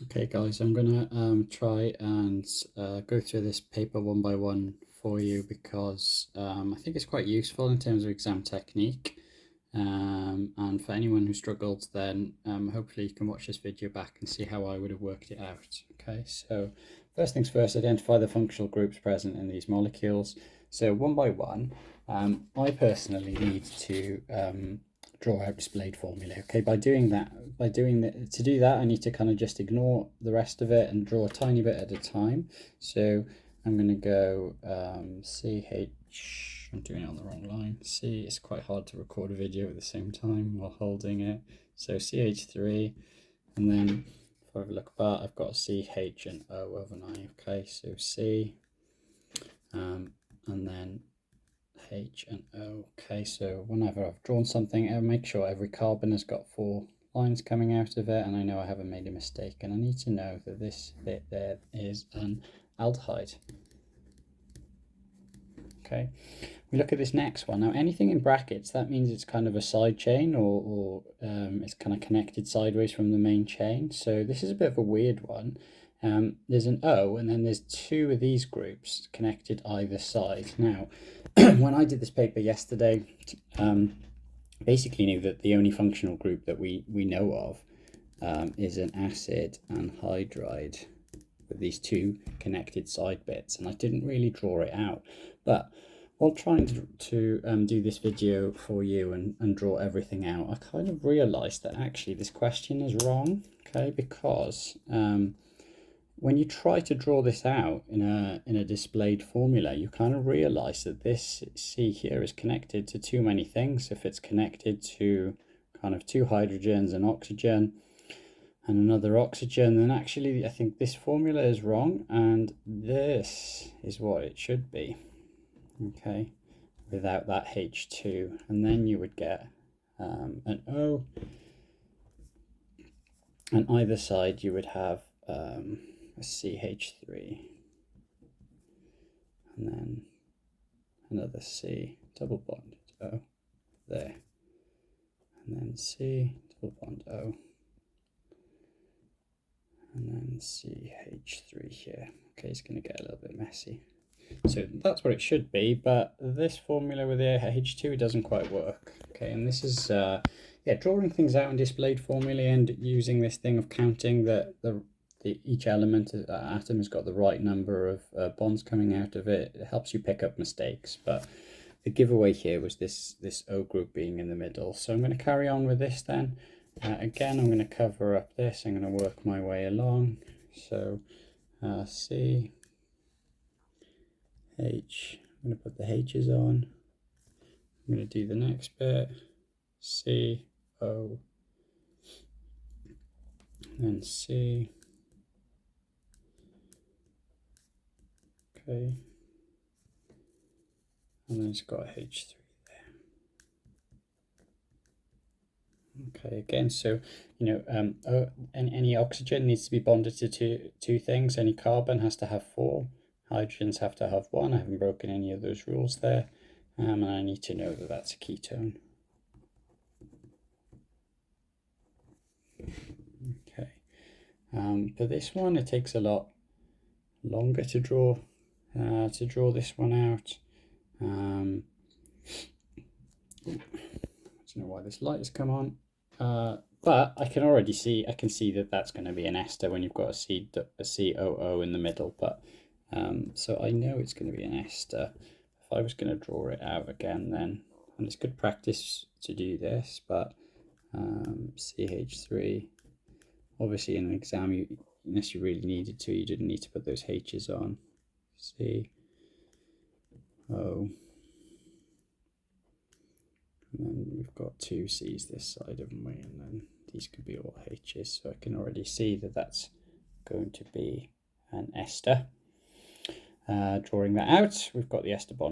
Okay guys, I'm gonna try and go through this paper one by one for you because I think it's quite useful in terms of exam technique, and for anyone who struggled, then hopefully you can watch this video back and see how I would have worked it out. Okay, so first things first, identify the functional groups present in these molecules. So one by one, I personally need to draw out displayed formulae. Okay, to do that, I need to kind of just ignore the rest of it and draw a tiny bit at a time. So I'm going to go CH. I'm doing it on the wrong line. C. It's quite hard to record a video at the same time while holding it. So CH3, and then if I have a look back, I've got CH and O, haven't I? Okay, so C, and then H and O. Okay, so whenever I've drawn something, I'll make sure every carbon has got 4 lines coming out of it, and I know I haven't made a mistake, and I need to know that this bit there is an aldehyde. Okay, we look at this next one. Now, anything in brackets, that means it's kind of a side chain, or it's kind of connected sideways from the main chain. So this is a bit of a weird one. There's an O, and then there's 2 of these groups connected either side. Now, when I did this paper yesterday, basically knew that the only functional group that we know of is an acid anhydride with these 2 connected side bits, and I didn't really draw it out. But while trying to do this video for you and draw everything out, I kind of realized that actually this question is wrong, okay, because when you try to draw this out in a displayed formula, you kind of realize that this C here is connected to too many things. If it's connected to kind of 2 hydrogens, and oxygen, and another oxygen, then actually I think this formula is wrong, and this is what it should be, okay, without that H2, and then you would get an O, and either side you would have a CH3, and then another C, double bond O there, and then C, double bond O, and then CH3 here. Okay, it's going to get a little bit messy. So that's what it should be, but this formula with the H2 doesn't quite work. Okay, and this is drawing things out in displayed formulae and using this thing of counting that each element, atom has got the right number of bonds coming out of it. It helps you pick up mistakes, but the giveaway here was this O group being in the middle. So I'm going to carry on with this then. Again, I'm going to cover up this. I'm going to work my way along. So C, H, I'm going to put the H's on. I'm going to do the next bit. C, O, then C. Okay. And then it's got H3 there. Okay, again, so, any oxygen needs to be bonded to two things. Any carbon has to have 4. Hydrogens have to have 1. I haven't broken any of those rules there. And I need to know that that's a ketone. Okay. For this one, it takes a lot longer to draw this one out. I don't know why this light has come on. But I can see that that's going to be an ester when you've got a COO in the middle. But so I know it's going to be an ester. If I was going to draw it out again, then, and it's good practice to do this, but CH3, obviously in an exam, unless you really needed to, you didn't need to put those H's on. C, O. And then we've got 2 C's this side, haven't we? And then these could be all H's. So I can already see that that's going to be an ester. Drawing that out, we've got the ester bond